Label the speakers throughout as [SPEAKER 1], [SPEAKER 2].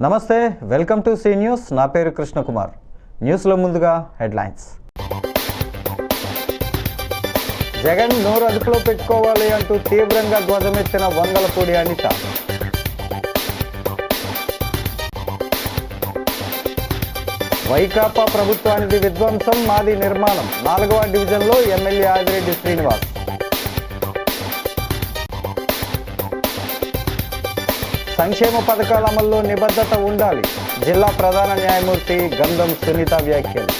[SPEAKER 1] నమస్తే, welcome to C news. నా పేరు కృష్ణకుమార్. న్యూస్లో ముందుగా హెడ్లైన్స్. జగన్ నోరు అదుపులో పెట్టుకోవాలి అంటూ తీవ్రంగా ధ్వజమెత్తిన వంగలపూడి అనిత. వైకాపా ప్రభుత్వానికి విధ్వంసం, మాది నిర్మాణం. 4వ డివిజన్లో ఎమ్మెల్యే ఆదిరెడ్డి శ్రీనివాస్. సంక్షేమ పథకాల అమల్లో నిబద్ధత ఉండాలి. జిల్లా ప్రధాన న్యాయమూర్తి గంధం సునీత వ్యాఖ్యలు.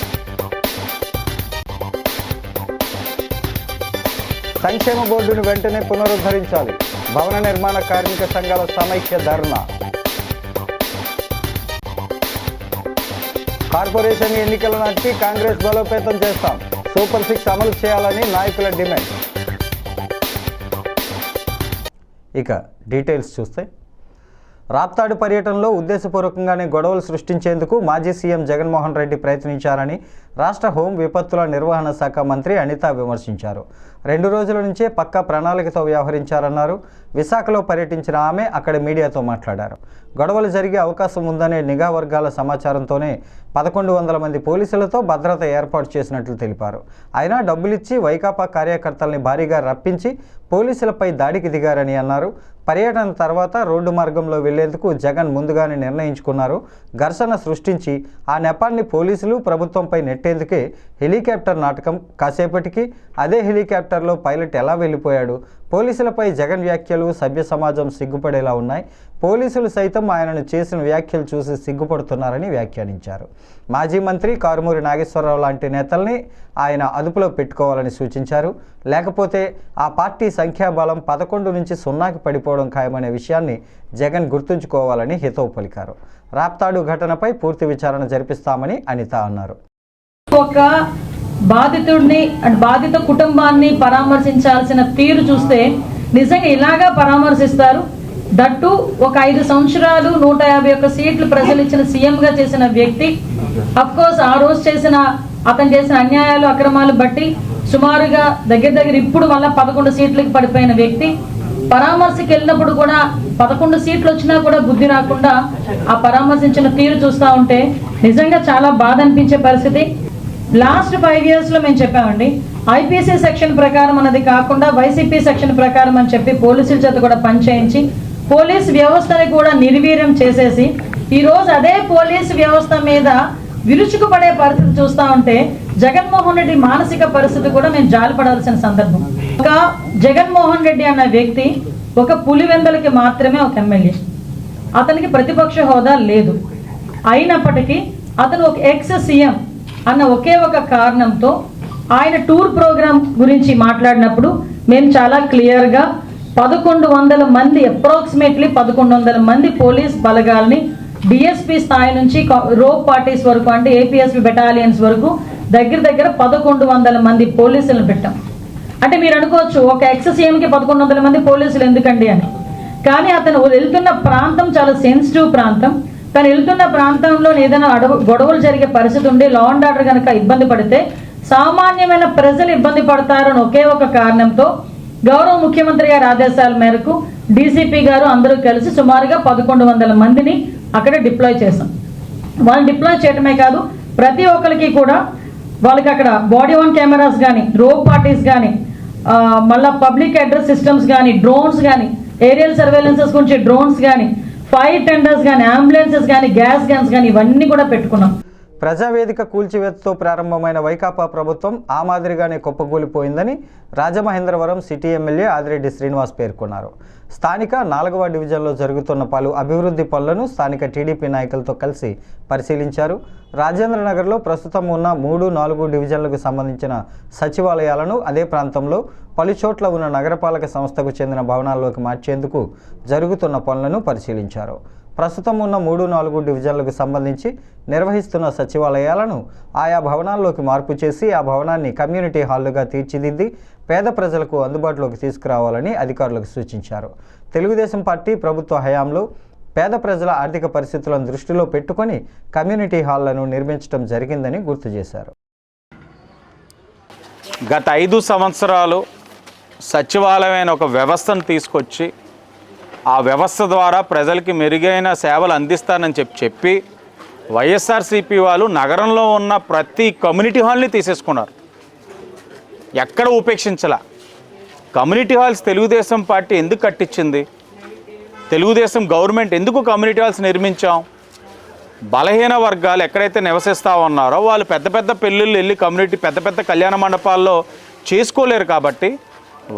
[SPEAKER 1] సంక్షేమ బోర్డును వెంటనే పునరుద్ధరించాలి. భవన నిర్మాణ కార్మిక సంఘాల సమైక్య ధర్నా. కార్పొరేషన్ ఎన్నికల నాటికి కాంగ్రెస్ బలోపేతం చేస్తాం. సూపర్ 6 అమలు చేయాలని నాయకుల డిమాండ్. ఇక డీటెయిల్స్ చూస్తే, రాప్తాడు పర్యటనలో ఉద్దేశపూర్వకంగానే గొడవలు సృష్టించేందుకు మాజీ సీఎం జగన్మోహన్ రెడ్డి ప్రయత్నించారని రాష్ట్ర హోం విపత్తుల నిర్వహణ శాఖ మంత్రి అనిత విమర్శించారు. 2 రోజుల నుంచే పక్కా ప్రణాళికతో వ్యవహరించారన్నారు. విశాఖలో పర్యటించిన ఆమె అక్కడ మీడియాతో మాట్లాడారు. గొడవలు జరిగే అవకాశం ఉందనే నిఘా వర్గాల సమాచారంతోనే 1100 మంది పోలీసులతో భద్రత ఏర్పాటు చేసినట్లు తెలిపారు. అయినా డబ్బులిచ్చి వైకాపా కార్యకర్తల్ని భారీగా రప్పించి పోలీసులపై దాడికి దిగారని అన్నారు. పర్యటన తర్వాత రోడ్డు మార్గంలో వెళ్లేందుకు జగన్ ముందుగానే నిర్ణయించుకున్నారు. ఘర్షణ సృష్టించి ఆ నెపాన్ని పోలీసులు ప్రభుత్వంపై నెట్టేందుకే హెలికాప్టర్ నాటకం. కాసేపటికి అదే హెలికాప్టర్లో పైలట్ ఎలా వెళ్ళిపోయాడు? పోలీసులపై జగన్ వ్యాఖ్యలు సభ్య సమాజం సిగ్గుపడేలా ఉన్నాయి. పోలీసులు సైతం ఆయనను చేసిన వ్యాఖ్యలు చూసి సిగ్గుపడుతున్నారని వ్యాఖ్యానించారు. మాజీ మంత్రి కారుమూరి నాగేశ్వరరావు లాంటి నేతల్ని ఆయన అదుపులో పెట్టుకోవాలని సూచించారు. లేకపోతే ఆ పార్టీ సంఖ్యాబలం 11 నుంచి 0కి పడిపోవడం ఖాయమనే విషయాన్ని జగన్ గుర్తుంచుకోవాలని హితవు పలికారు. రాప్తాడు ఘటనపై పూర్తి విచారణ జరిపిస్తామని అనిత అన్నారు.
[SPEAKER 2] ఒక బాధితుడిని బాధిత కుటుంబాన్ని పరామర్శించాల్సిన తీరు చూస్తే నిజంగా ఇలాగా పరామర్శిస్తారు. దట్టు ఒక 5 సంవత్సరాలు 151 సీట్లు ప్రజలు ఇచ్చిన సీఎంగా చేసిన వ్యక్తి, అఫ్కోర్స్ ఆ రోజు అతను చేసిన అన్యాయాలు అక్రమాలు బట్టి సుమారుగా దగ్గర ఇప్పుడు మళ్ళీ 11 సీట్లకు పడిపోయిన వ్యక్తి పరామర్శకి వెళ్ళినప్పుడు కూడా 11 సీట్లు వచ్చినా కూడా బుద్ధి రాకుండా ఆ పరామర్శించిన తీరు చూస్తూ ఉంటే నిజంగా చాలా బాధ అనిపించే పరిస్థితి. లాస్ట్ 5 yearsలో మేము చెప్పామండి, ఐపీసీ సెక్షన్ ప్రకారం అన్నది కాకుండా వైసీపీ సెక్షన్ ప్రకారం అని చెప్పి పోలీసుల చేత కూడా పనిచేయించి పోలీసు వ్యవస్థని కూడా నిర్వీర్యం చేసేసి ఈరోజు అదే పోలీసు వ్యవస్థ మీద విరుచుకుపడే పరిస్థితి చూస్తూ ఉంటే జగన్మోహన్ రెడ్డి మానసిక పరిస్థితి కూడా మేము జాలిపడాల్సిన సందర్భం. ఒక జగన్మోహన్ రెడ్డి అన్న వ్యక్తి ఒక పులివెందలకి మాత్రమే ఒక ఎమ్మెల్యే. అతనికి ప్రతిపక్ష హోదా లేదు. అయినప్పటికీ అతను ఒక ఎక్స్ సీఎం అన్న ఒకే ఒక కారణంతో ఆయన టూర్ ప్రోగ్రామ్ గురించి మాట్లాడినప్పుడు మేము చాలా క్లియర్గా 1100 మంది అప్రాక్సిమేట్లీ 1100 మంది పోలీస్ బలగాల్ని డిఎస్పీ స్థాయి నుంచి రోప్ పార్టీస్ వరకు అంటే ఏపీఎస్పీ బెటాలియన్స్ వరకు దగ్గర 1100 మంది పోలీసులను పెట్టాం. అంటే మీరు అనుకోవచ్చు ఒక ఎక్స్ సీఎంకి 1100 మంది పోలీసులు ఎందుకండి అని. కానీ అతను వెళ్తున్న ప్రాంతం చాలా సెన్సిటివ్ ప్రాంతం. తను వెళ్తున్న ప్రాంతంలో ఏదైనా గొడవలు జరిగే పరిస్థితి ఉండి లా అండ్ ఆర్డర్ కనుక ఇబ్బంది పడితే సామాన్యమైన ప్రజలు ఇబ్బంది పడతారని ఒకే ఒక కారణంతో గౌరవ ముఖ్యమంత్రి గారి ఆదేశాల మేరకు డీసీపీ గారు అందరూ కలిసి సుమారుగా 1100 మందిని అక్కడ డిప్లాయ్ చేశాం. వాళ్ళు డిప్లాయ్ చేయడమే కాదు, ప్రతి ఒక్కరికి కూడా వాళ్ళకి అక్కడ బాడీ ఆన్ కెమెరాస్ కానీ, రోప్ పార్టీస్ కానీ, మళ్ళీ పబ్లిక్ అడ్రస్ సిస్టమ్స్ కానీ, డ్రోన్స్ కానీ, ఏరియల్ సర్వేలెన్సెస్ గురించి డ్రోన్స్ కానీ, ఫైర్ టెండర్స్ కానీ, అంబులెన్సెస్ కానీ, గ్యాస్ గన్స్ కానీ ఇవన్నీ కూడా పెట్టుకున్నాం.
[SPEAKER 1] ప్రజావేదిక కూల్చివేతతో ప్రారంభమైన వైకాపా ప్రభుత్వం ఆ మాదిరిగానే కుప్పకూలిపోయిందని రాజమహేంద్రవరం సిటీ ఎమ్మెల్యే ఆదిరెడ్డి శ్రీనివాస్ పేర్కొన్నారు. స్థానిక 4వ డివిజన్లో జరుగుతున్న పలు అభివృద్ధి పనులను స్థానిక టీడీపీ నాయకులతో కలిసి పరిశీలించారు. రాజేంద్రనగర్లో ప్రస్తుతం ఉన్న 3, 4 డివిజన్లకు సంబంధించిన సచివాలయాలను అదే ప్రాంతంలో పలుచోట్ల ఉన్న నగరపాలక సంస్థకు చెందిన భవనాల్లోకి మార్చేందుకు జరుగుతున్న పనులను పరిశీలించారు. ప్రస్తుతం ఉన్న 3, 4 డివిజన్లకు సంబంధించి నిర్వహిస్తున్న సచివాలయాలను ఆయా భవనాల్లోకి మార్పు చేసి ఆ భవనాన్ని కమ్యూనిటీ హాల్లుగా తీర్చిదిద్ది పేద ప్రజలకు అందుబాటులోకి తీసుకురావాలని అధికారులకు సూచించారు. తెలుగుదేశం పార్టీ ప్రభుత్వ హయాంలో పేద ప్రజల ఆర్థిక పరిస్థితులను దృష్టిలో పెట్టుకొని కమ్యూనిటీ హాళ్లను నిర్మించడం జరిగిందని గుర్తు చేశారు.
[SPEAKER 3] గత 5 సంవత్సరాలు సచివాలయమైన ఒక వ్యవస్థను తీసుకొచ్చి ఆ వ్యవస్థ ద్వారా ప్రజలకి మెరుగైన సేవలు అందిస్తానని చెప్పి వైఎస్ఆర్సీపీ వాళ్ళు నగరంలో ఉన్న ప్రతి కమ్యూనిటీ హాల్ని తీసేసుకున్నారు. ఎక్కడ ఉపేక్షించాల. కమ్యూనిటీ హాల్స్ తెలుగుదేశం పార్టీ ఎందుకు కట్టించింది? తెలుగుదేశం గవర్నమెంట్ ఎందుకు కమ్యూనిటీ హాల్స్ నిర్మించాం? బలహీన వర్గాలు ఎక్కడైతే నివసిస్తూ ఉన్నారో వాళ్ళు పెద్ద పెద్ద పెళ్ళిళ్ళు వెళ్ళి పెద్ద పెద్ద కళ్యాణ మండపాల్లో చేసుకోలేరు కాబట్టి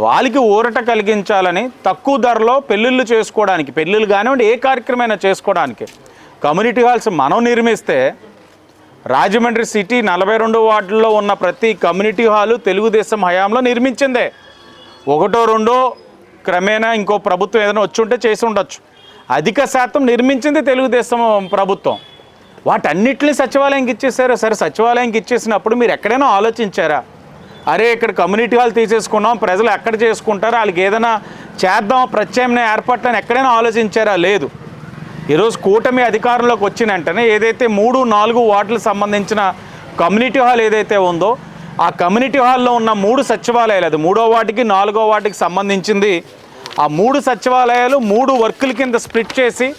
[SPEAKER 3] వాళ్ళకి ఊరట కలిగించాలని తక్కువ ధరలో పెళ్ళిళ్ళు చేసుకోవడానికి, పెళ్ళిళ్ళు కానివ్వండి ఏ కార్యక్రమైనా చేసుకోవడానికి కమ్యూనిటీ హాల్స్ మనం నిర్మిస్తే రాజమండ్రి సిటీ 42 వార్డుల్లో ఉన్న ప్రతి కమ్యూనిటీ హాలు తెలుగుదేశం హయాంలో నిర్మించిందే. ఒకటో రెండో క్రమేణా ఇంకో ప్రభుత్వం ఏదైనా వచ్చి ఉంటే చేసి ఉండొచ్చు. అధిక శాతం నిర్మించింది తెలుగుదేశం ప్రభుత్వం. వాటన్నిటిని సచివాలయంకి ఇచ్చేసారు. సరే, సచివాలయంకి ఇచ్చేసినప్పుడు మీరు ఎక్కడైనా ఆలోచించారా? అరే ఇక్కడ కమ్యూనిటీ హాల్ తీసేసుకున్నాం, ప్రజలు ఎక్కడ చేసుకుంటారు, వాళ్ళకి ఏదైనా చేద్దాం ప్రత్యామ్నాయ ఏర్పాట్లని ఎక్కడైనా ఆలోచించారా? లేదు. ఈరోజు కూటమి అధికారంలోకి వచ్చిన వెంటనే ఏదైతే 3-4 వార్డులకు సంబంధించిన కమ్యూనిటీ హాల్ ఏదైతే ఉందో ఆ కమ్యూనిటీ హాల్లో ఉన్న 3 సచివాలయాలు, అది 3వ వార్డుకి 4వ వార్డుకి సంబంధించింది, ఆ 3 సచివాలయాలు 3 వర్కుల కింద స్ప్లిట్ చేసి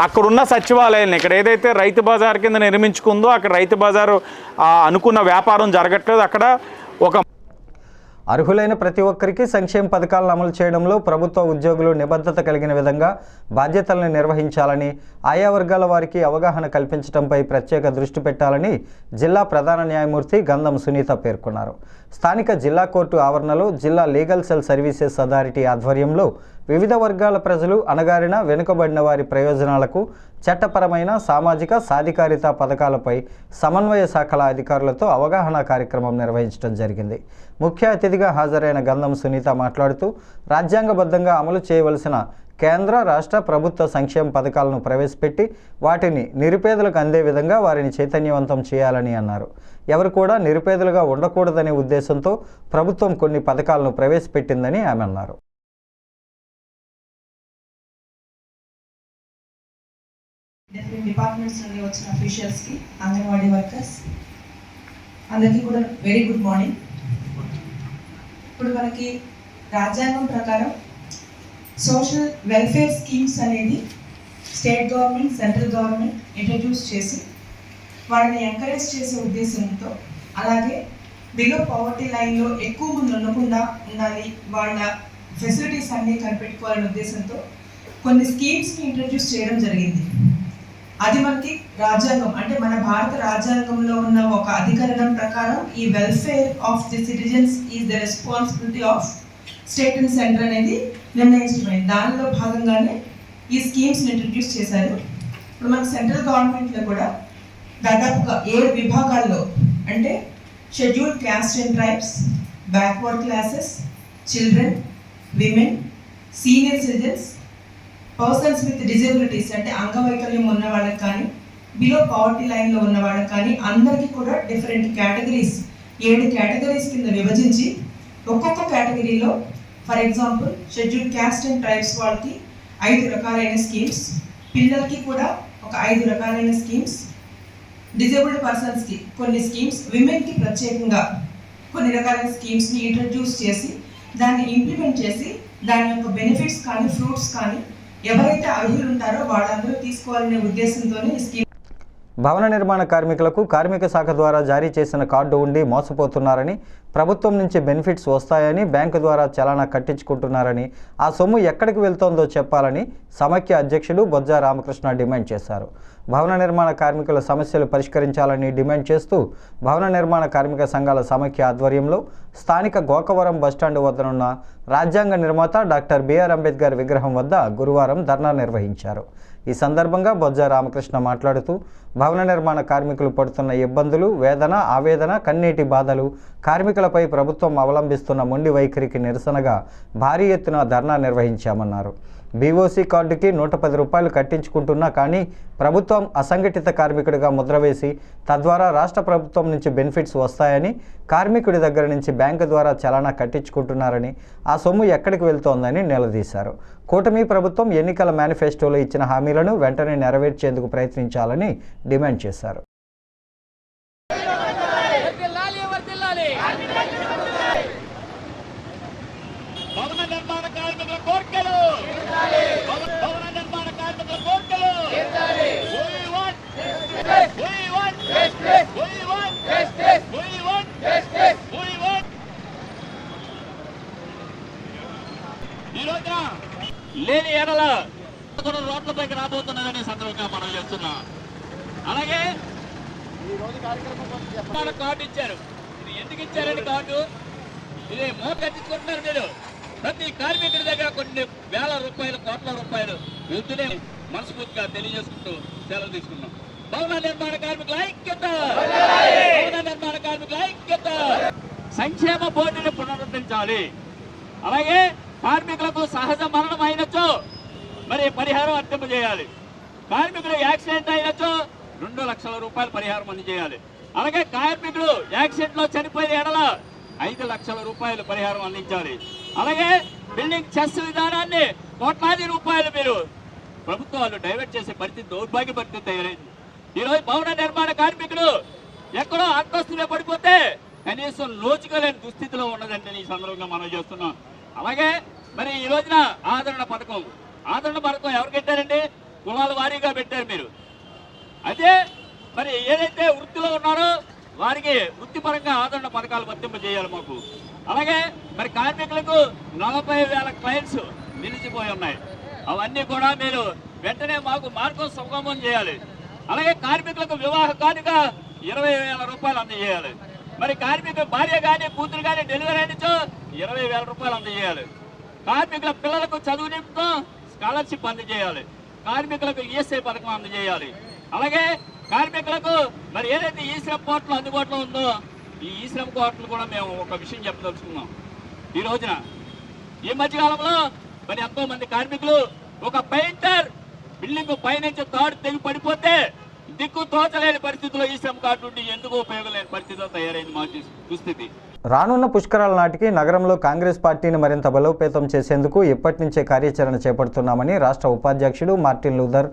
[SPEAKER 3] అక్కడున్న సచివాలయాలను ఇక్కడ ఏదైతే రైతు బజార్ కింద నిర్మించుకుందో అక్కడ రైతు బజారు అనుకున్న వ్యాపారం జరగట్లేదు. అక్కడ ఒక
[SPEAKER 1] అర్హులైన ప్రతి ఒక్కరికి సంక్షేమ పథకాలను అమలు చేయడంలో ప్రభుత్వ ఉద్యోగులు నిబద్ధత కలిగిన విధంగా బాధ్యతలను నిర్వహించాలని, ఆయా వర్గాల వారికి అవగాహన కల్పించడంపై ప్రత్యేక దృష్టి పెట్టాలని జిల్లా ప్రధాన న్యాయమూర్తి గంధం సునీత పేర్కొన్నారు. స్థానిక జిల్లా కోర్టు ఆవరణలో జిల్లా లీగల్ సెల్ సర్వీసెస్ అథారిటీ ఆధ్వర్యంలో వివిధ వర్గాల ప్రజలు, అణగారిన వెనుకబడిన వారి ప్రయోజనాలకు చట్టపరమైన సామాజిక సాధికారిత పథకాలపై సమన్వయ శాఖల అధికారులతో అవగాహన కార్యక్రమం నిర్వహించడం జరిగింది. ముఖ్య అతిథిగా హాజరైన గంధం సునీత మాట్లాడుతూ రాజ్యాంగబద్ధంగా అమలు చేయవలసిన కేంద్ర రాష్ట్ర ప్రభుత్వ సంక్షేమ పథకాలను ప్రవేశపెట్టి వాటిని నిరుపేదలకు అందే విధంగా వారిని చైతన్యవంతం చేయాలని అన్నారు. ఎవరు కూడా నిరుపేదలుగా ఉండకూడదనే ఉద్దేశంతో ప్రభుత్వం కొన్ని పథకాలను ప్రవేశపెట్టిందని ఆమె అన్నారు.
[SPEAKER 4] డిఫరెంట్ డిపార్ట్మెంట్స్ నుండి వచ్చిన అఫీషియల్స్కి, అంగన్వాడీ వర్కర్స్ అందరికీ కూడా వెరీ గుడ్ మార్నింగ్. ఇప్పుడు మనకి రాజ్యాంగం ప్రకారం సోషల్ వెల్ఫేర్ స్కీమ్స్ అనేది state government, central government introduce చేసి వాళ్ళని ఎంకరేజ్ చేసే ఉద్దేశంతో, అలాగే బిలో పవర్టీ లైన్లో ఎక్కువ మంది ఉండకుండా ఉండాలి, వాళ్ళ ఫెసిలిటీస్ అన్నీ కనిపెట్టుకోవాలనే ఉద్దేశంతో కొన్ని స్కీమ్స్ని ఇంట్రడ్యూస్ చేయడం జరిగింది. అది మనకి రాజ్యాంగం అంటే మన భారత రాజ్యాంగంలో ఉన్న ఒక అధికరణం ప్రకారం ఈ welfare of the citizens is the responsibility of state and centre అనేది నిర్ణయించబడింది. దానిలో భాగంగానే ఈ స్కీమ్స్ని ఇంట్రడ్యూస్ చేశారు. ఇప్పుడు మన సెంట్రల్ గవర్నమెంట్లో కూడా దాదాపుగా 7 విభాగాల్లో అంటే scheduled caste and tribes, backward classes, children, women, senior citizens, persons with disabilities అంటే అంగవైకల్యం ఉన్న వాళ్ళకి కానీ, బిలో పవర్టీ లైన్లో ఉన్న వాళ్ళకి కానీ అందరికీ కూడా డిఫరెంట్ కేటగిరీస్ 7 కేటగిరీస్ కింద విభజించి ఒక్కొక్క కేటగిరీలో for example scheduled caste and tribes వాళ్ళకి 5 రకాలైన స్కీమ్స్, పిల్లలకి కూడా ఒక 5 రకాలైన స్కీమ్స్, డిజేబుల్డ్ పర్సన్స్కి కొన్ని స్కీమ్స్, విమెన్కి ప్రత్యేకంగా కొన్ని రకాలైన స్కీమ్స్ని ఇంట్రడ్యూస్ చేసి దాన్ని ఇంప్లిమెంట్ చేసి దాని యొక్క బెనిఫిట్స్ కానీ ఫ్రూట్స్ కానీ ఎవరైతే అర్హులు ఉంటారో వాళ్ళందరూ తీసుకోవాలనే ఉద్దేశంతోనే ఈ స్కీమ్.
[SPEAKER 1] భవన నిర్మాణ కార్మికులకు కార్మిక శాఖ ద్వారా జారీ చేసిన కార్డు ఉండి మోసపోతున్నారని, ప్రభుత్వం నుంచి బెనిఫిట్స్ వస్తాయని బ్యాంకు ద్వారా చలానా కట్టించుకుంటున్నారని, ఆ సొమ్ము ఎక్కడికి వెళ్తోందో చెప్పాలని సమైక్య అధ్యక్షుడు బొజ్జా రామకృష్ణ డిమాండ్ చేశారు. భవన నిర్మాణ కార్మికుల సమస్యలు పరిష్కరించాలని డిమాండ్ చేస్తూ భవన నిర్మాణ కార్మిక సంఘాల సమైక్య ఆధ్వర్యంలో స్థానిక గోకవరం బస్టాండ్ వద్దనున్న రాజ్యాంగ నిర్మాత డాక్టర్ బిఆర్ అంబేద్కర్ విగ్రహం వద్ద గురువారం ధర్నా నిర్వహించారు. ఈ సందర్భంగా బొజ్జా రామకృష్ణ మాట్లాడుతూ భవన నిర్మాణ కార్మికులు పడుతున్న ఇబ్బందులు, వేదన, ఆవేదన, కన్నీటి బాధలు, కార్మికులపై ప్రభుత్వం అవలంబిస్తున్న మొండి వైఖరికి నిరసనగా భారీ ఎత్తున ధర్నా నిర్వహించామన్నారు. బీఓసీ కార్డుకి 110 రూపాయలు కట్టించుకుంటున్నా కానీ ప్రభుత్వం అసంఘటిత కార్మికుడిగా ముద్ర వేసి తద్వారా రాష్ట్ర ప్రభుత్వం నుంచి బెనిఫిట్స్ వస్తాయని, కార్మికుడి దగ్గర నుంచి బ్యాంకు ద్వారా చలానా కట్టించుకుంటున్నారని, ఆ సొమ్ము ఎక్కడికి వెళ్తోందని నిలదీశారు. కూటమి ప్రభుత్వం ఎన్నికల మేనిఫెస్టోలో ఇచ్చిన హామీలను వెంటనే నెరవేర్చేందుకు ప్రయత్నించాలని డిమాండ్ చేశారు.
[SPEAKER 5] భవన నిర్మాణ కార్మికుల కోర్కెలు ఈ రోజున లేని ఎడల రోడ్లపైకి రాబోతున్నదని సందర్భంగా మనం చేస్తున్నాం. అలాగే కార్డు ఇచ్చారు. ఇది ఎందుకు ఇచ్చారని కార్డు? ఇది మోకరించుకుంటున్నారు మీరు. ప్రతి కార్మికుడి దగ్గర కొన్ని వేల రూపాయలు, కోట్ల రూపాయలు వెళ్తూనే మనస్ఫూర్తిగా తెలియజేసుకుంటూ సెలవు తీసుకున్నాం. భవన నిర్మాణ కార్మికుల ఐక్యత, భవన నిర్మాణ కార్మికుల ఐక్యత. సంక్షేమ బోర్డుని పునరుద్ధరించాలి. అలాగే కార్మికులకు సహజ మరణం అయినచో మరి పరిహారం వర్తింపజేయాలి. కార్మికుడు యాక్సిడెంట్ అయినచో 2 లక్షల రూపాయలు పరిహారం అందజేయాలి. అలాగే కార్మికుడు యాక్సిడెంట్ లో చనిపోయిన ఎడల 5 లక్షల రూపాయలు పరిహారం అందించాలి. అలాగే బిల్డింగ్ చెస్ విధానాన్ని కోట్లాది రూపాయలు మీరు ప్రభుత్వాలు డైవర్ట్ చేసే పరిస్థితి, దౌర్భాగ్య పరిస్థితి తయారైంది. ఈరోజు భవన నిర్మాణ కార్మికుడు ఎక్కడో అంతస్తులో పడిపోతే కనీసం నోచుకోలేని దుస్థితిలో ఉన్నదంటే ఈ సందర్భంగా మనం చేస్తున్నాం. అలాగే మరి ఈ రోజున ఆదరణ పథకం ఎవరు పెట్టారండి? కులాల వారీగా పెట్టారు మీరు. అదే మరి ఏదైతే వృత్తిలో ఉన్నారో వారికి వృత్తిపరంగా ఆదరణ పథకాలు వర్తింపజేయాలి మాకు. అలాగే మరి కార్మికులకు 40,000 క్లైంట్స్ నిలిచిపోయి ఉన్నాయి. అవన్నీ కూడా మీరు వెంటనే మాకు మార్గం సుగమం చేయాలి. అలాగే కార్మికులకు వివాహ కానుక 20,000 రూపాయలు అందజేయాలి. మరి కార్మికుల భార్య కానీ కూతురు కానీ డెలివరీ అయినచో 20,000 రూపాయలు అందజేయాలి. కార్మికుల పిల్లలకు చదువు నిమిత్తం స్కాలర్షిప్ అందజేయాలి. కార్మికులకు ఈఎస్ఐ పథకం అందజేయాలి. అలాగే కార్మికులకు మరి ఏదైతే ఈ శ్రమ్ పోర్టల్ అందుబాటులో ఉందో ఈ శ్రమ్ పోర్టల్ కూడా మేము ఒక విషయం చెప్పదలుచుకున్నాం. ఈ రోజున ఈ మధ్యకాలంలో మరి ఎంతో మంది కార్మికులు ఒక పెయింటర్ బిల్డింగ్ పైనుంచి తాడు తెగి పడిపోతే దిక్కు తోచలేని పరిస్థితిలో ఈ శ్రమ్ కార్డు నుండి ఎందుకు ఉపయోగం లేని పరిస్థితిలో తయారైంది మా దుస్థితి.
[SPEAKER 1] రానున్న పుష్కరాల నాటికి నగరంలో కాంగ్రెస్ పార్టీని మరింత బలోపేతం చేసేందుకు ఇప్పటి నుంచే కార్యాచరణ చేపడుతున్నామని రాష్ట్ర ఉపాధ్యక్షుడు మార్టిన్ లూథర్,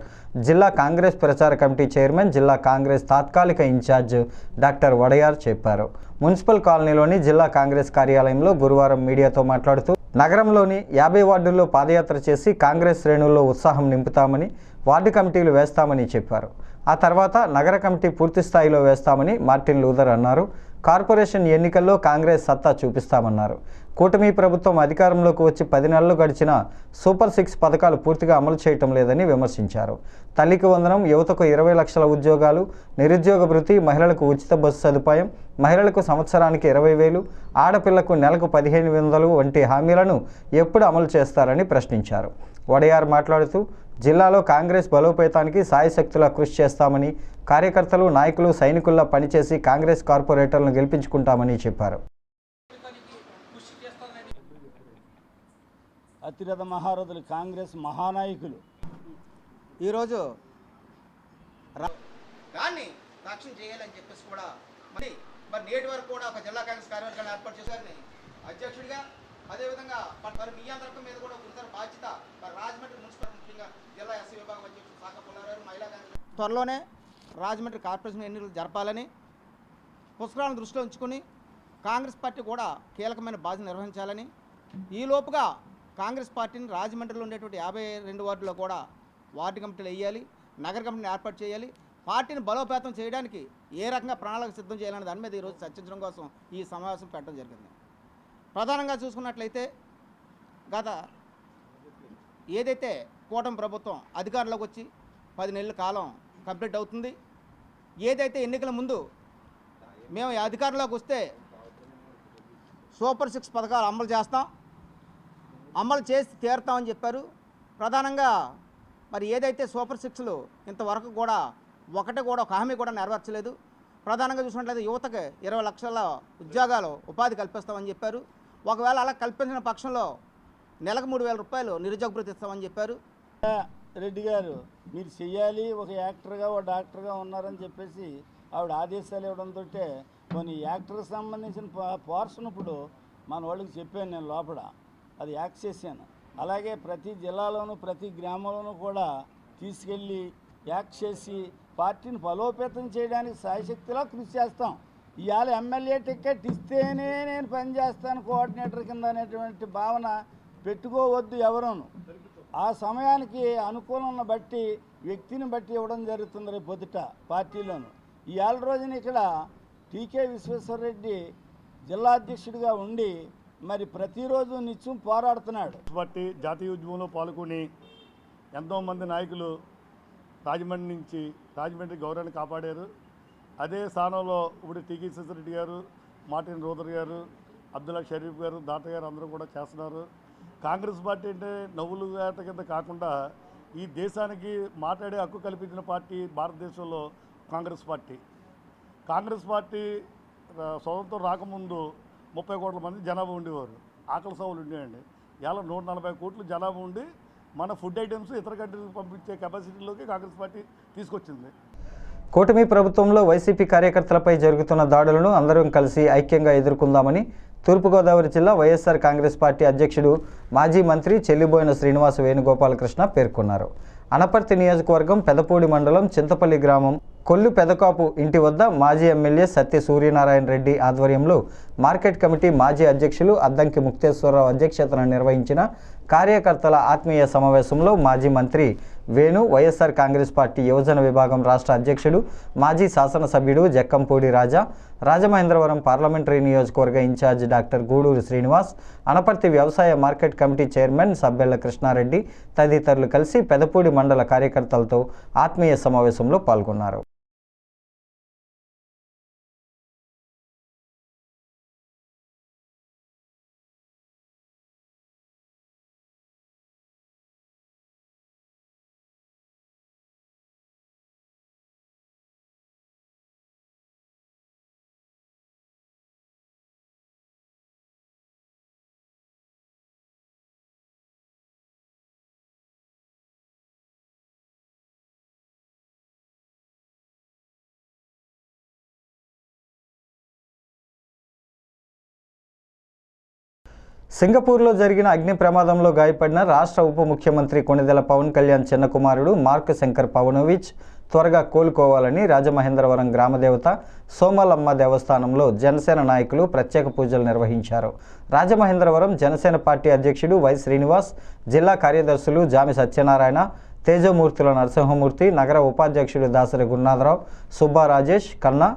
[SPEAKER 1] జిల్లా కాంగ్రెస్ ప్రచార కమిటీ చైర్మన్, జిల్లా కాంగ్రెస్ తాత్కాలిక ఇన్ఛార్జ్ డాక్టర్ వడయార్ చెప్పారు. మున్సిపల్ కాలనీలోని జిల్లా కాంగ్రెస్ కార్యాలయంలో గురువారం మీడియాతో మాట్లాడుతూ నగరంలోని 50 వార్డుల్లో పాదయాత్ర చేసి కాంగ్రెస్ శ్రేణుల్లో ఉత్సాహం నింపుతామని, వార్డు కమిటీలు వేస్తామని చెప్పారు. ఆ తర్వాత నగర కమిటీ పూర్తి స్థాయిలో వేస్తామని మార్టిన్ లూథర్ అన్నారు. కార్పొరేషన్ ఎన్నికల్లో కాంగ్రెస్ సత్తా చూపిస్తామన్నారు. కూటమి ప్రభుత్వం అధికారంలోకి వచ్చి 10 నెలలు గడిచిన సూపర్ 6 పథకాలు పూర్తిగా అమలు చేయటం లేదని విమర్శించారు. తల్లికి వందనం, యువతకు 20 లక్షల ఉద్యోగాలు, నిరుద్యోగ భృతి, మహిళలకు ఉచిత బస్సు సదుపాయం, మహిళలకు సంవత్సరానికి 20,000, ఆడపిల్లకు నెలకు 1,500 వంటి హామీలను ఎప్పుడు అమలు చేస్తారని ప్రశ్నించారు. వడయార్ మాట్లాడుతూ జిల్లాలో కాంగ్రెస్ బలోపేతానికి సాయశక్తులా కృషి చేస్తామని, కార్యకర్తలు, నాయకులు సైనికుల్లా పనిచేసి కాంగ్రెస్ కార్పొరేటర్లను గెలిపించుకుంటామని చెప్పారు.
[SPEAKER 6] అతిరథ మహారథులు, కాంగ్రెస్ మహానాయకులు ఈరోజు
[SPEAKER 7] దాన్ని సాక్ష్యం చేయాలని చెప్పేసి కూడా మరి నేటి వరకు కూడా ఒక జిల్లా కాంగ్రెస్ కార్యవర్గాన్ని ఏర్పాటు చేశారని అధ్యక్షుడిగా, అదేవిధంగా మరి మీ అందరి మీద కూడా గురుతర బాధ్యత మరి రాజమండ్రి మున్సిపల్, ముఖ్యంగా జిల్లా ఎస్సీ విభాగం అధ్యక్షుడు శాఖ పుల్లారావు, మహిళా కాంగ్రెస్ త్వరలోనే రాజమండ్రి కార్పొరేషన్ ఎన్నికలు జరపాలని, పుష్కరాలను దృష్టిలో ఉంచుకొని కాంగ్రెస్ పార్టీ కూడా కీలకమైన బాధ్యత నిర్వహించాలని, ఈ లోపుగా కాంగ్రెస్ పార్టీని రాజమండ్రిలో ఉండేటువంటి 52 వార్డులో కూడా వార్డు కమిటీలు వేయాలి, నగర కమిటీని ఏర్పాటు చేయాలి. పార్టీని బలోపేతం చేయడానికి ఏ రకంగా ప్రణాళిక సిద్ధం చేయాలనే దాని మీద ఈరోజు చర్చించడం కోసం ఈ సమావేశం పెట్టడం జరిగింది. ప్రధానంగా చూసుకున్నట్లయితే గత ఏదైతే కూటమి ప్రభుత్వం అధికారంలోకి వచ్చి 10 నెలల కాలం కంప్లీట్ అవుతుంది. ఏదైతే ఎన్నికల ముందు మేము అధికారంలోకి వస్తే సూపర్ 6 పథకాలు అమలు చేసి తీరుతామని చెప్పారు. ప్రధానంగా మరి ఏదైతే సూపర్ 6లు ఇంతవరకు కూడా ఒక హామీ కూడా నెరవేర్చలేదు. ప్రధానంగా చూసినట్లయితే యువతకి 20 లక్షల ఉద్యోగాలు, ఉపాధి కల్పిస్తామని చెప్పారు. ఒకవేళ అలా కల్పించిన పక్షంలో నెలకు 3,000 రూపాయలు నిరుద్యోగ భృతి ఇస్తామని చెప్పారు.
[SPEAKER 6] రెడ్డి గారు మీరు చెయ్యాలి, ఒక యాక్టర్గా ఒక డాక్టర్గా ఉన్నారని చెప్పేసి ఆవిడ ఆదేశాలు ఇవ్వడంతో కొన్ని యాక్టర్కి సంబంధించిన పోర్షన్ ఇప్పుడు మన వాళ్ళకి చెప్పాను నేను లోపల, అది యాక్ట్ చేశాను. అలాగే ప్రతి జిల్లాలోనూ ప్రతి గ్రామంలోనూ కూడా తీసుకెళ్ళి యాక్ట్ చేసి పార్టీని బలోపేతం చేయడానికి సాయశక్తిలా కృషి చేస్తాం. ఇవాళ ఎమ్మెల్యే టికెట్ ఇస్తేనే నేను పనిచేస్తాను కోఆర్డినేటర్ కింద అనేటువంటి భావన పెట్టుకోవద్దు ఎవరును. ఆ సమయానికి అనుకూలం బట్టి వ్యక్తిని బట్టి ఇవ్వడం జరుగుతుంది రేపు పొద్దుట పార్టీలోను. ఇవాళ రోజున ఇక్కడ టీకే విశ్వేశ్వరరెడ్డి జిల్లా అధ్యక్షుడిగా ఉండి మరి ప్రతిరోజు నిత్యం పోరాడుతున్నాడు.
[SPEAKER 8] పార్టీ జాతీయ ఉద్యమంలో పాల్గొని ఎంతోమంది నాయకులు రాజమండ్రి నుంచి రాజమండ్రి గౌరవాన్ని కాపాడారు. అదే స్థానంలో ఇప్పుడు టీకే విశ్వేశ్వరరెడ్డి గారు, మార్టిన్ రూదర్ గారు, అబ్దుల్లా షరీఫ్ గారు, దాత గారు అందరూ కూడా చేస్తున్నారు. కాంగ్రెస్ పార్టీ అంటే నవ్వులు వేట కింద కాకుండా ఈ దేశానికి మాట్లాడే హక్కు కల్పించిన పార్టీ భారతదేశంలో కాంగ్రెస్ పార్టీ. కాంగ్రెస్ పార్టీ స్వతంత్రం రాకముందు 30 కోట్ల మంది జనాభా ఉండేవారు, ఆకలి సావులు ఉండేవండి. ఇలా 140 కోట్ల జనాభా ఉండి మన ఫుడ్ ఐటమ్స్ ఇతర కంట్రీలకు పంపించే కెపాసిటీలోకి కాంగ్రెస్ పార్టీ తీసుకొచ్చింది.
[SPEAKER 1] కూటమి ప్రభుత్వంలో వైసీపీ కార్యకర్తలపై జరుగుతున్న దాడులను అందరం కలిసి ఐక్యంగా ఎదుర్కొందామని తూర్పుగోదావరి జిల్లా వైఎస్ఆర్ కాంగ్రెస్ పార్టీ అధ్యక్షుడు మాజీ మంత్రి చెల్లిబోయిన శ్రీనివాస వేణుగోపాలకృష్ణ పేర్కొన్నారు. అనపర్తి నియోజకవర్గం పెదపూడి మండలం చింతపల్లి గ్రామం కొల్లు పెదకాపు ఇంటి వద్ద మాజీ ఎమ్మెల్యే సత్య సూర్యనారాయణ రెడ్డి ఆధ్వర్యంలో మార్కెట్ కమిటీ మాజీ అధ్యక్షులు అద్దంకి ముక్తేశ్వరరావు అధ్యక్షతన నిర్వహించిన కార్యకర్తల ఆత్మీయ సమావేశంలో మాజీ మంత్రి వేణు, వైఎస్ఆర్ కాంగ్రెస్ పార్టీ యువజన విభాగం రాష్ట్ర అధ్యక్షుడు మాజీ శాసనసభ్యుడు జక్కంపూడి రాజా, రాజమహేంద్రవరం పార్లమెంటరీ నియోజకవర్గ ఇన్ఛార్జ్ డాక్టర్ గూడూరు శ్రీనివాస్, అనపర్తి వ్యవసాయ market committee chairman Sabbella Krishna Reddy తదితరులు కలిసి పెదపూడి మండల కార్యకర్తలతో ఆత్మీయ సమావేశంలో పాల్గొన్నారు. సింగపూర్లో జరిగిన అగ్ని ప్రమాదంలో గాయపడిన రాష్ట్ర ఉప ముఖ్యమంత్రి కొణిదెల పవన్ కళ్యాణ్ చిన్న కుమారుడు మార్క్ శంకర్ పవనోవిచ్ త్వరగా కోలుకోవాలని రాజమహేంద్రవరం గ్రామదేవత సోమలమ్మ దేవస్థానంలో జనసేన నాయకులు ప్రత్యేక పూజలు నిర్వహించారు. రాజమహేంద్రవరం జనసేన పార్టీ అధ్యక్షుడు వై శ్రీనివాస్, జిల్లా కార్యదర్శులు జామి సత్యనారాయణ, తేజమూర్తుల నరసింహమూర్తి, నగర ఉపాధ్యక్షుడు దాసరి గురునాథరావు, సుబ్బా రాజేష్ కన్నా,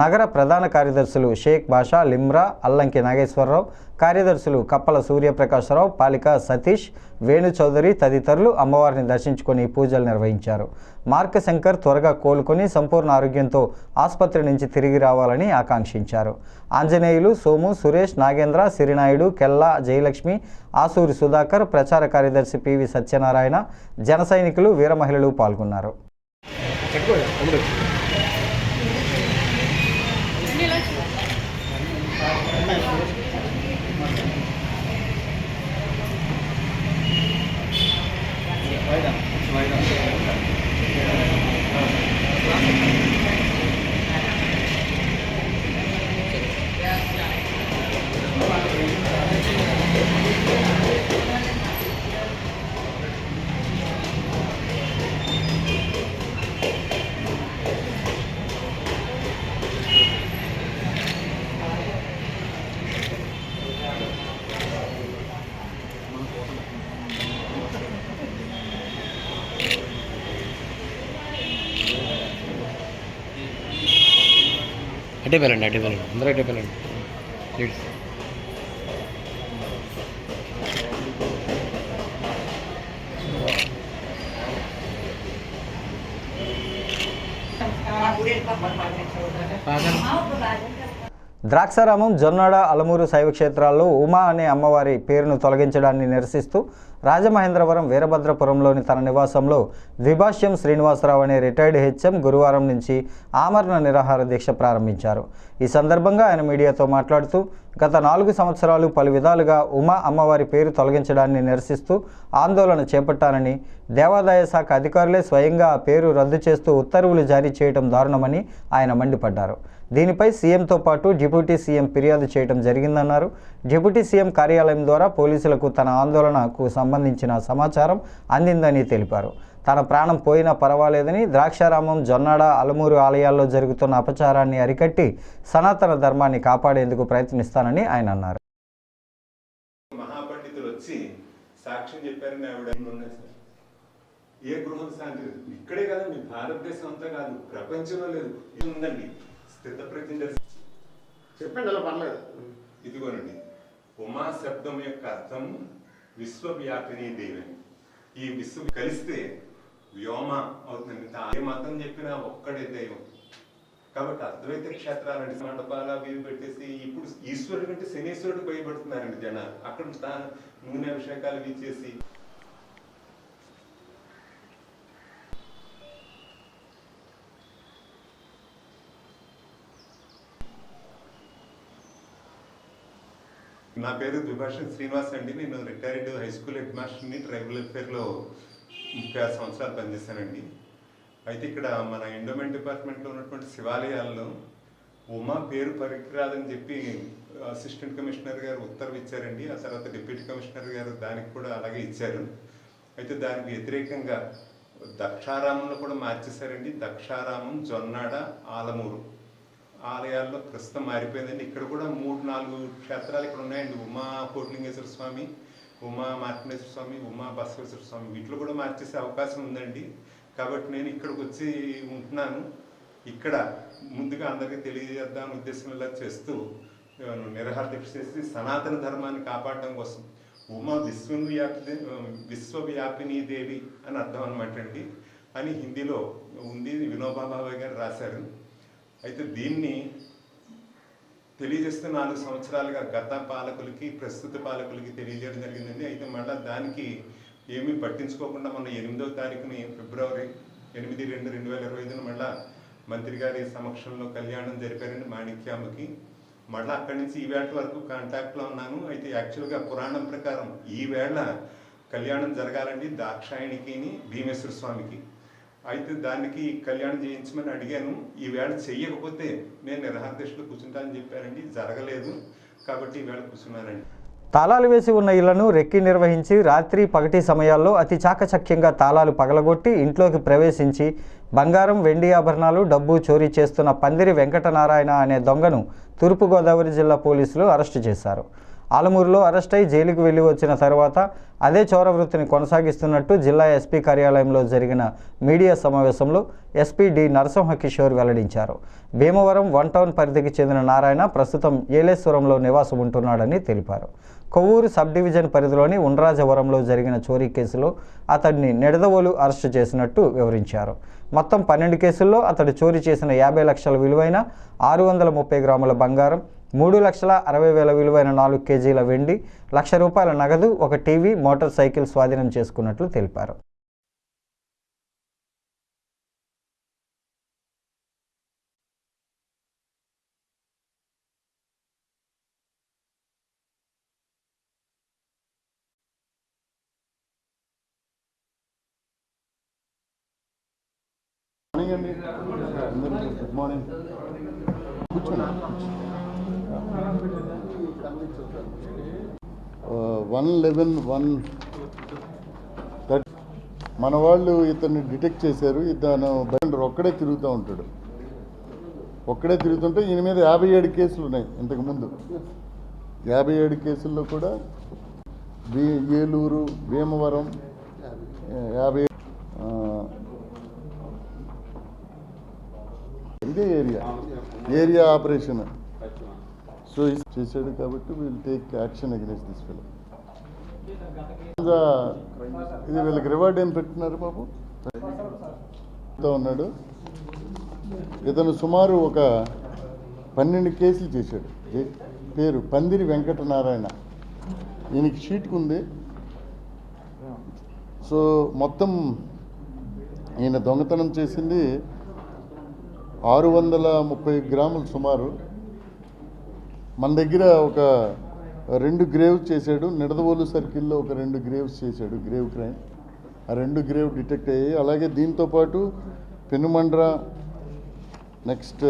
[SPEAKER 1] నగర ప్రధాన కార్యదర్శులు షేక్ బాషా, లిమ్రా, అల్లంకి నాగేశ్వరరావు, కార్యదర్శులు కప్పల సూర్యప్రకాశరావు, పాలిక సతీష్, వేణు చౌదరి తదితరులు అమ్మవారిని దర్శించుకొని పూజలు నిర్వహించారు. మార్క్ శంకర్ త్వరగా కోలుకొని సంపూర్ణ ఆరోగ్యంతో ఆసుపత్రి నుంచి తిరిగి రావాలని ఆకాంక్షించారు. ఆంజనేయులు, సోము, సురేష్, నాగేంద్ర, సిరినాయుడు, కెల్లా, జయలక్ష్మి, ఆసూరి సుధాకర్, ప్రచార కార్యదర్శి పివి సత్యనారాయణ, జన సైనికులు, వీర మహిళలు పాల్గొన్నారు.
[SPEAKER 9] అడ్డే వెళ్ళండి అందరూ అడ్డే వెళ్ళండి.
[SPEAKER 1] ద్రాక్షారామం, జొన్నాడ, అలమూరు శైవ క్షేత్రాల్లో ఉమా అనే అమ్మవారి పేరును తొలగించడాన్ని నిరసిస్తూ రాజమహేంద్రవరం వీరభద్రపురంలోని తన నివాసంలో ద్విభాష్యం శ్రీనివాసరావు అనే రిటైర్డ్ హెచ్ఎం గురువారం నుంచి ఆమరణ నిరాహార దీక్ష ప్రారంభించారు. ఈ సందర్భంగా ఆయన మీడియాతో మాట్లాడుతూ గత 4 సంవత్సరాలు పలు విధాలుగా ఉమా అమ్మవారి పేరు తొలగించడాన్ని నిరసిస్తూ ఆందోళన చేపట్టానని, దేవాదాయ శాఖ అధికారులే స్వయంగా ఆ పేరు రద్దు చేస్తూ ఉత్తర్వులు జారీ చేయడం దారుణమని ఆయన మండిపడ్డారు. దీనిపై సీఎంతో పాటు డిప్యూటీ సీఎం ఫిర్యాదు చేయడం జరిగిందన్నారు. డిప్యూటీ సీఎం కార్యాలయం ద్వారా పోలీసులకు తన ఆందోళనకు సంబంధించిన సమాచారం అందిందని తెలిపారు. తన ప్రాణం పోయినా పర్వాలేదని, ద్రాక్షారామం, జొన్నాడ, అలమూరు ఆలయాల్లో జరుగుతున్న అపచారాన్ని అరికట్టి సనాతన ధర్మాన్ని కాపాడేందుకు ప్రయత్నిస్తానని ఆయన అన్నారు.
[SPEAKER 10] మహాపండితులు వచ్చి సాక్ష్యం చెప్పారని ఆవిడ ఏ గృహం శాంతి లేదు. ఇక్కడే కదా, మీ భారతదేశం అంతా కాదు, ప్రపంచంలో లేదు. ఇది ఉందండి స్థితప్రజ్ఞ.
[SPEAKER 8] చెప్పండి, అలా పర్లేదు.
[SPEAKER 10] ఇదిగోనండి, ఉమా శబ్దం యొక్క అర్థం విశ్వవ్యాపిని దేవి. ఈ విశ్వం కలిస్తే వ్యోమ అవుతుందండి. ఏ మతం చెప్పినా ఒక్కడే దైవం. కాబట్టి అద్వైత క్షేత్రాలండి మండపాలు అవి పెట్టేసి ఇప్పుడు ఈశ్వరుడు కంటే శనీశ్వరుడు భయపడుతున్నారండి జనాలు. అక్కడ నూనె అభిషేకాలు ఇవి చేసి నా పేరు ద్విభాషన్ శ్రీనివాస్ అండి. నేను రిటైర్డ్ హై స్కూల్ హెడ్ మాస్టర్ని. ట్రైబల్ వెల్ఫేర్లో 36 సంవత్సరాలు పనిచేశానండి. అయితే ఇక్కడ మన ఎండోమెంట్ డిపార్ట్మెంట్లో ఉన్నటువంటి శివాలయాల్లో ఉమా పేరు పనికిరాదని చెప్పి అసిస్టెంట్ కమిషనర్ గారు ఉత్తర్వు ఇచ్చారండి. ఆ తర్వాత డిప్యూటీ కమిషనర్ గారు దానికి కూడా అలాగే ఇచ్చారు. అయితే దానికి వ్యతిరేకంగా దక్షారామంలో కూడా మార్చేశారండి. దక్షారామం, జొన్నాడ, ఆలమూరు ఆలయాల్లో ప్రస్తుతం మారిపోయిందండి. ఇక్కడ కూడా 3-4 క్షేత్రాలు ఇక్కడ ఉన్నాయండి. ఉమా కోట్లింగేశ్వర స్వామి, ఉమా మార్కండేశ్వర స్వామి, ఉమా బసవేశ్వర స్వామి, వీటిలో కూడా మార్చేసే అవకాశం ఉందండి. కాబట్టి నేను ఇక్కడికి వచ్చి ఉంటున్నాను. ఇక్కడ ముందుగా అందరికీ తెలియజేద్దామని ఉద్దేశం ఇలా చేస్తూ నిరాహార దీక్ష చేసి సనాతన ధర్మాన్ని కాపాడడం కోసం ఉమా విశ్వవ్యాపిని దేవి అని అర్థం అనమాట అండి అని హిందీలో ఉంది. వినోబా భావే గారు రాశారు. అయితే దీన్ని తెలియజేస్తే 4 సంవత్సరాలుగా గత పాలకులకి ప్రస్తుత పాలకులకి తెలియజేయడం జరిగిందండి. అయితే మళ్ళీ దానికి ఏమీ పట్టించుకోకుండా మన 8వ తారీఖుని ఫిబ్రవరి 8, 2025 మళ్ళీ మంత్రి గారి సమక్షంలో కళ్యాణం జరిపారండి మాణిక్యామ్మకి. మళ్ళీ అక్కడి నుంచి ఈ వేళ వరకు కాంటాక్ట్లో ఉన్నాను. అయితే యాక్చువల్గా పురాణం ప్రకారం ఈ వేళ కళ్యాణం జరగాలండి దాక్షాయణికి, భీమేశ్వర స్వామికి. అయితే దానికి కళ్యాణం చేయించమని అడిగాను. ఈ వేళ చెయ్యకపోతే నేను నిరాహార దీక్షలో కూర్చుంటానని చెప్పారండి. జరగలేదు కాబట్టి ఈ వేళ కూర్చున్నానండి.
[SPEAKER 1] తాళాలు వేసి ఉన్న ఇళ్లను రెక్కి నిర్వహించి రాత్రి పగటి సమయాల్లో అతి చాకచక్యంగా తాళాలు పగలగొట్టి ఇంట్లోకి ప్రవేశించి బంగారం, వెండి ఆభరణాలు, డబ్బు చోరీ చేస్తున్న పందిరి వెంకటనారాయణ అనే దొంగను తూర్పుగోదావరి జిల్లా పోలీసులు అరెస్టు చేశారు. ఆలమూరులో అరెస్ట్ అయి జైలుకు వెళ్లి వచ్చిన తర్వాత అదే చోర వృత్తిని కొనసాగిస్తున్నట్టు జిల్లా ఎస్పీ కార్యాలయంలో జరిగిన మీడియా సమావేశంలో ఎస్పీ డి నరసింహకిషోర్ వెల్లడించారు. భీమవరం 1 టౌన్ పరిధికి చెందిన నారాయణ ప్రస్తుతం ఏలేశ్వరంలో నివాసం ఉంటున్నాడని తెలిపారు. కొవ్వూరు సబ్ డివిజన్ పరిధిలోని ఉండ్రాజవరంలో జరిగిన చోరీ కేసులో అతడిని నిడదవోలు అరెస్టు చేసినట్టు వివరించారు. మొత్తం 12 కేసుల్లో అతడు చోరీ చేసిన 50 లక్షల విలువైన 630 గ్రాముల బంగారం, 3,60,000 విలువైన 4 కేజీల వెండి, ₹1,00,000 నగదు, ఒక టీవీ, మోటార్ సైకిల్ స్వాధీనం చేసుకున్నట్లు తెలిపారు.
[SPEAKER 8] Good morning. కూర్చోండి. 111 మన వాళ్ళు ఇతన్ని డిటెక్ట్ చేశారు. ఇతను ఒక్కడే తిరుగుతూ ఉంటాడు. ఒక్కడే తిరుగుతుంటే ఈయన మీద 57 కేసులు ఉన్నాయి. ఇంతకుముందు 57 కేసుల్లో కూడా ఏలూరు, భీమవరం 50 ఇదే ఏరియా ఆపరేషన్ సో చేశాడు. కాబట్టి we'll take action against this fellow. ఇది వీళ్ళకి రివార్డ్ ఏం పెట్టినారు బాబు ఉన్నాడు. ఇతను సుమారు ఒక 12 కేసులు చేశాడు. పేరు పందిరి వెంకటనారాయణ. ఈయనకి షీట్కి ఉంది. సో మొత్తం ఈయన దొంగతనం చేసింది 630 గ్రాములు సుమారు. మన దగ్గర ఒక 2 గ్రేవ్స్ చేశాడు. నిడదవోలు సర్కిల్లో ఒక 2 గ్రేవ్స్ చేశాడు. Grave crime. ఆ 2 గ్రేవ్ డిటెక్ట్ అయ్యాయి. అలాగే దీంతోపాటు పెనుమండ్ర, నెక్స్ట్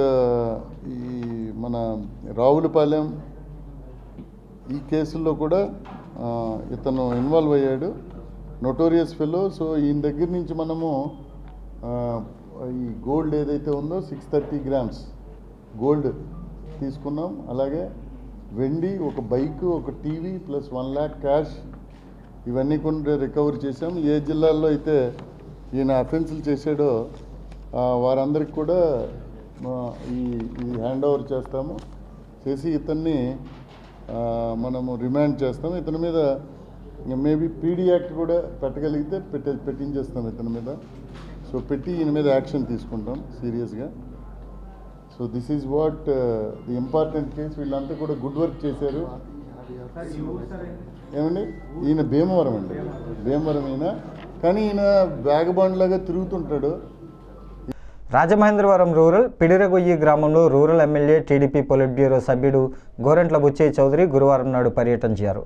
[SPEAKER 8] ఈ మన రావులపాలెం ఈ కేసుల్లో కూడా ఇతను ఇన్వాల్వ్ అయ్యాడు. Notorious fellow. సో ఈయన దగ్గర నుంచి మనము ఈ గోల్డ్ ఏదైతే ఉందో 630 గ్రామ్స్ గోల్డ్ తీసుకున్నాం. అలాగే వెండి, ఒక బైక్, ఒక టీవీ ప్లస్ 1 lakh క్యాష్ ఇవన్నీ కూడా రికవర్ చేసాం. ఏ జిల్లాల్లో అయితే ఈయన అఫెన్సులు చేసాడో వారందరికి కూడా ఈ హ్యాండ్ ఓవర్ చేస్తాము. చేసి ఇతన్ని మనము రిమాండ్ చేస్తాము. ఇతని మీద మేబీ పీడీ యాక్ట్ కూడా పెట్టగలిగితే పెట్టించేస్తాం ఇతని మీద. సో పెట్టి ఈయన మీద యాక్షన్ తీసుకుంటాం సీరియస్గా. So this is what the important case. వీళ్ళంతా కూడా గుడ్ వర్క్ చేశారు. ఏమండి, ఈయన భీమవరం అండి, భీమవరం ఈయన. కానీ ఈయన బ్యాగబాండ్ లాగా తిరుగుతుంటాడు.
[SPEAKER 1] రాజమహేంద్రవరం రూరల్ పిడిరగొయ్యి గ్రామంలో rural MLA TDP polit bureau సభ్యుడు గోరంట్ల బుచ్చయ్య చౌదరి గురువారం నాడు పర్యటించారు.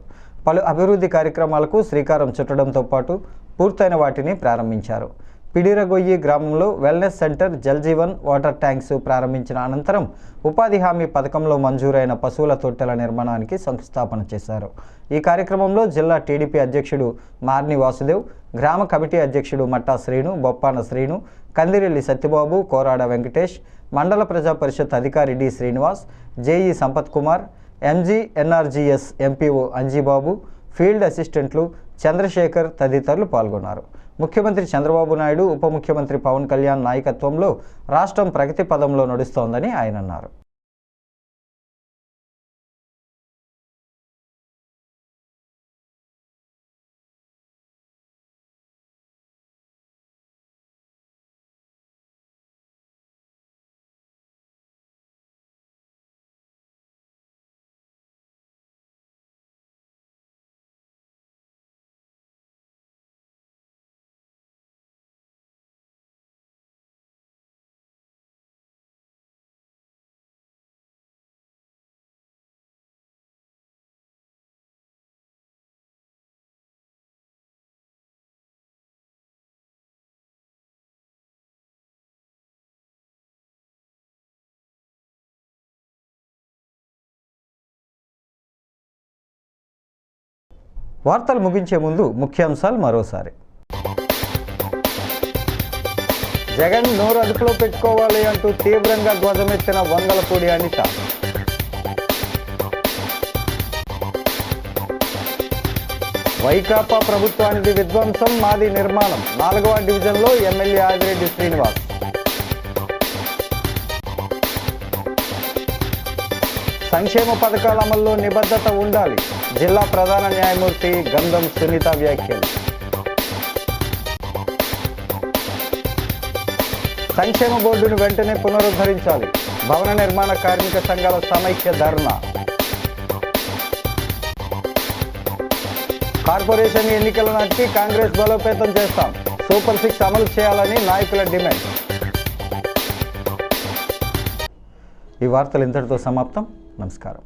[SPEAKER 1] పలు అభివృద్ధి కార్యక్రమాలకు శ్రీకారం చుట్టడంతో పాటు పూర్తయిన వాటిని ప్రారంభించారు. పిడిరగొయ్యి గ్రామంలో wellness centre, Jal Jeevan water tanks ప్రారంభించిన అనంతరం ఉపాధి హామీ పథకంలో మంజూరైన పశువుల తొట్టెల నిర్మాణానికి శంకుస్థాపన చేశారు. ఈ కార్యక్రమంలో జిల్లా టీడీపీ అధ్యక్షుడు మార్ని వాసుదేవ్, గ్రామ కమిటీ అధ్యక్షుడు మట్టా శ్రీను, బొప్పాన శ్రీను, కందిరెల్లి సత్యబాబు, కోరాడ వెంకటేష్, మండల ప్రజా పరిషత్ అధికారి D Srinivas, JE Sampath Kumar, MGNREGS MPO Anjibabu, field అసిస్టెంట్లు చంద్రశేఖర్ తదితరులు పాల్గొన్నారు. ముఖ్యమంత్రి చంద్రబాబు నాయుడు, ఉప ముఖ్యమంత్రి పవన్ కళ్యాణ్ నాయకత్వంలో రాష్ట్రం ప్రగతి పదంలో నడుస్తోందని ఆయన అన్నారు. వార్తలు ముగించే ముందు ముఖ్యాంశాలు మరోసారి. జగన్ నోరు అదుపులో పెట్టుకోవాలి అంటూ తీవ్రంగా ధ్వజమెత్తిన వంగలపూడి అనిత. వైకాపా ప్రభుత్వానికి విధ్వంసం, మాది నిర్మాణం. 4వ డివిజన్లో ఎమ్మెల్యే ఆదిరెడ్డి శ్రీనివాస్. సంక్షేమ పథకాల అమల్లో నిబద్ధత ఉండాలి. జిల్లా ప్రధాన న్యాయమూర్తి గంధం సునీత వ్యాఖ్యలు. సంక్షేమ బోర్డును వెంటనే పునరుద్ధరించాలి. భవన నిర్మాణ కార్మిక సంఘాల సమైక్య ధర్నా. కార్పొరేషన్ ఎన్నికల నాటికి కాంగ్రెస్ బలోపేతం చేస్తాం. సూపర్ 6 అమలు చేయాలని నాయకుల డిమాండ్. ఈ వార్తలు ఇంతటితో సమాప్తం. నమస్కారం.